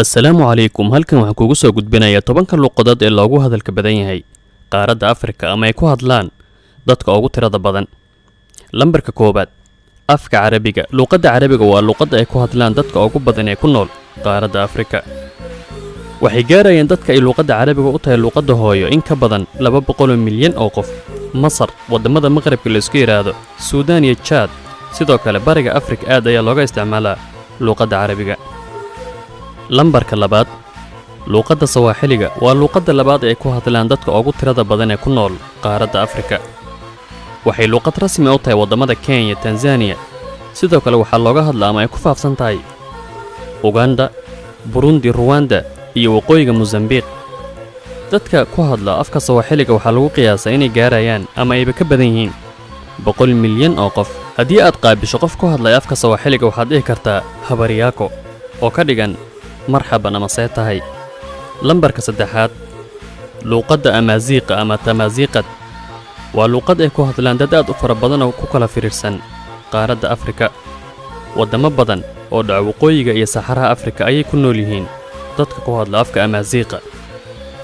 assalaamu calaykum. halkan waxaan kuugu soo gudbinayaa 10 luqadood ee loogu hadalka badan yahay qaaradda Afrika ama ay ku hadlaan dadka ugu tirada badan. Lambarka koobaad, afka Carabiga. Luqadda Carabiga waa luqadda ay ku hadlaan dadka ugu badan ee ku nool qaaradda Afrika. waxay gaarayaan dadka ay luqadda Carabiga u tahay luqadda hooyo in ka badan 200 milyan oo qof. Masar, wadamada Maqribka la isku yiraahdo, Suudaan iyo Chad, sidoo kale bariga Afrika aad ayaa looga isticmaalaa luqadda Carabiga. lambarka labaad, luqadda Sawaaxiliga waa luqadda labaad ee ku hadlaan dadka ugu tirada badan ee ku nool qaaradda Afrika. waxay luqad rasmi u tahay wadamada Kenya, Tanzania, sidoo kale waxaa looga hadlaa ama ay ku faafsan tahay Uganda, Burundi, Rwanda iyo waqooyiga Mozambique. dadka ku hadla afka Sawaaxiliga waxaa lagu qiyaasaa inay gaarayaan ama ayba ka badan yihiin 100 milyan oo qof. haddii aad qaabisho qof ku hadlaya afka Sawaaxiliga waxaad dhihi kartaa habaryaako oo ka dhigan marxaban ama see tahay. lambarka saddexaad, luqadda Amaaziiqa ama Tamaasiiqad waa luqad ay ku hadlaan dad aad u fara badan oo ku kala firirsan qaaradda Afrika. wadamo badan oo dhaca waqooyiga iyo saxaraha Afrika ayay ku nool yihiin dadka ku hadla afka Amaaziiqa.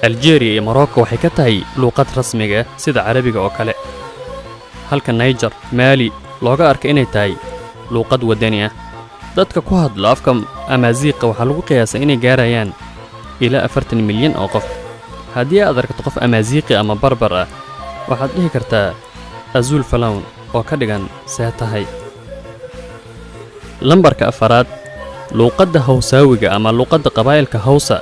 Algeria iyo Morocco waxay ka tahay luqad rasmiga ah sida Carabiga oo kale, halka Niger, Mali looga arka inay tahay luqad wadani ah. dadka ku hadla afka Amaaziiqa waxaa lagu qiyaasaa inay gaarayaan ilaa 40 milyan oo qof. haddii aad aragto qof Amaaziiqi ama barbar ah waxaad dhihi kartaa Azul Falawn oo ka dhigan see tahay. lambarka afaraad, luqadda Hawsaawiga ama luqadda qabaa'ilka Hawsa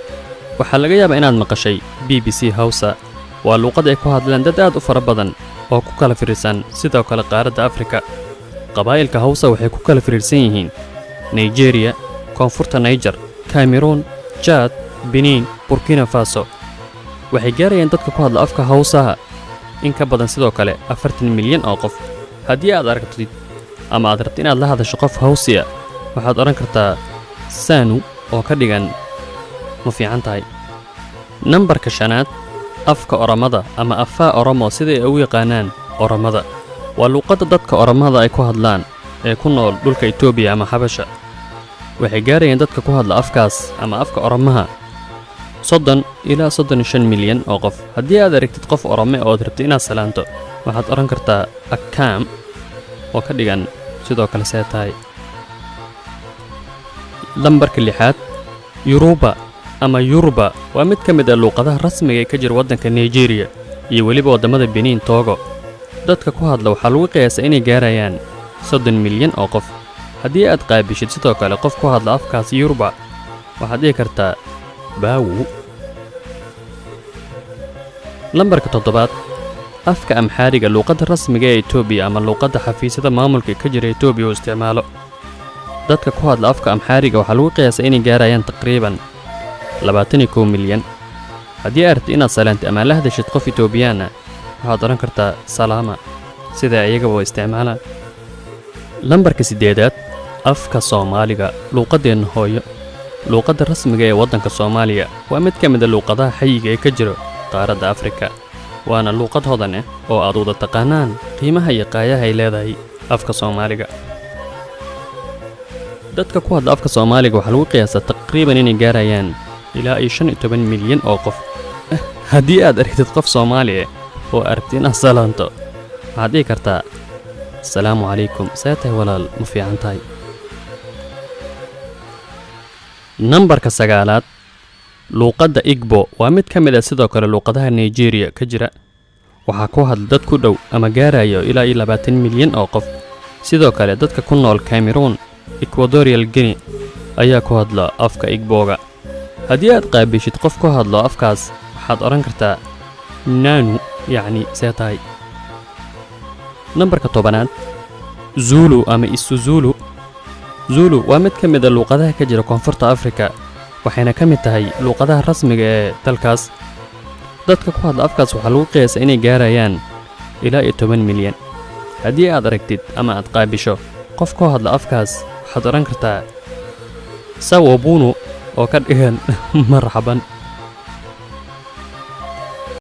waxaa laga yaabaa inaad maqashay BBC Hawsa. waa luqad ay ku hadlaan dad aad u fara badan oo ku kala firirsan sidoo kale qaaradda Afrika. qabaa'ilka Hawsa waxay ku kala firirsan yihiin Nigeria, koonfurta Niger, Cameroon, Chad, Benin, Burkina Faso. waxay gaarayaan dadka ku hadla afka Hawsaha in ka badan sidoo kale 40 milyan oo qof. haddii aad aragtid ama aad rabto inaad la hadasho qof Hawsiya waxaad oran kartaa Sanu oo ka dhigan ma fiican tahay. nambarka shanaad, afka Oromada ama Afaa Oromo sida ay u yaqaanaan Oromada waa luqadda dadka Oromada ay ku hadlaan ee ku nool dhulka Itoobiya ama Xabasha. waxay gaarayaan dadka ku hadla afkaas ama afka Oromaha 30 ilaa 35 milyan oo qof. haddii aad aragtid qof Orome oo aad rabto inaad salaanto waxaad oran kartaa Akkam oo ka dhigan sidoo kale see tahay. lambarka lixaad, Yoruba ama Yoruba waa mid ka mid ah luqadaha rasmiga ee ka jira waddanka Nigeria iyo weliba wadamada Benin, Togo. dadka ku hadla waxaa lagu qiyaasaa inay gaarayaan 30 milyan oo qof. haddii aad qaabishid sidoo kale qof ku hadla afkaas Yoruba waxaad dhihi kartaa Baawu. lambarka toddobaad, afka Amxaariga luqadda rasmiga ee Itoobiya ama luqadda xafiisyada maamulka ka jira Itoobiya oo isticmaalo. dadka ku hadla afka Amxaariga waxaa lagu qiyaasaa inay gaarayaan taqriiban 21 milyan. haddii aad rabto inaad salaantid ama la hadashid qof Itoobiyaan ah waxaad oran kartaa Salaama sida iyagaba oo isticmaalaan. lambarka siddeedaad, afka Soomaaliga luqadeenna hooyo. luqadda rasmiga ee waddanka Soomaaliya waa mid ka mid ah luqadaha xayiga ee ka jira qaaradda Afrika, waana luqad hodan ah oo aad wada taqaanaan qiimaha iyo qaayaha ay leedahay afka Soomaaliga. dadka ku hadla afka Soomaaliga waxaa lagu qiyaasaa taqriiban inay gaarayaan ilaa 15 milyan oo qof. haddii aad aragtid qof Soomaali ah oo aragtid inaad salaanto waxaad dhihi kartaa Assalaamu calaykum, see tahay walaal, ma fiican tahay. nambarka sagaalaad, luqadda Igbo waa mid ka mid ah sidoo kale luqadaha Nigeria ka jira. waxaa ku hadla dad ku dhow ama gaarayo ilaa 20 milyan oo qof. sidoo kale dadka ku nool Cameroon, Equatorial Guinea ayaa ku hadla afka Igboga. haddii aad qaabishid qof ku hadlo afkaas waxaad oran kartaa Nanu yacni see tahay. nambarka tobanaad, Zulu ama Isuzulu. Zulu waa mid ka mid ah luqadaha ka jira koonfurta Afrika waxayna ka mid tahay luqadaha rasmiga ee dalkaas. dadka ku hadla afkaas waxaa lagu qiyaasaa inay gaarayaan ilaa 10 milyan. haddii aad aragtid ama aad qaabisho qof ku hadla afkaas waxaad oran kartaa Sawabunu oo ka dhigan marxaban.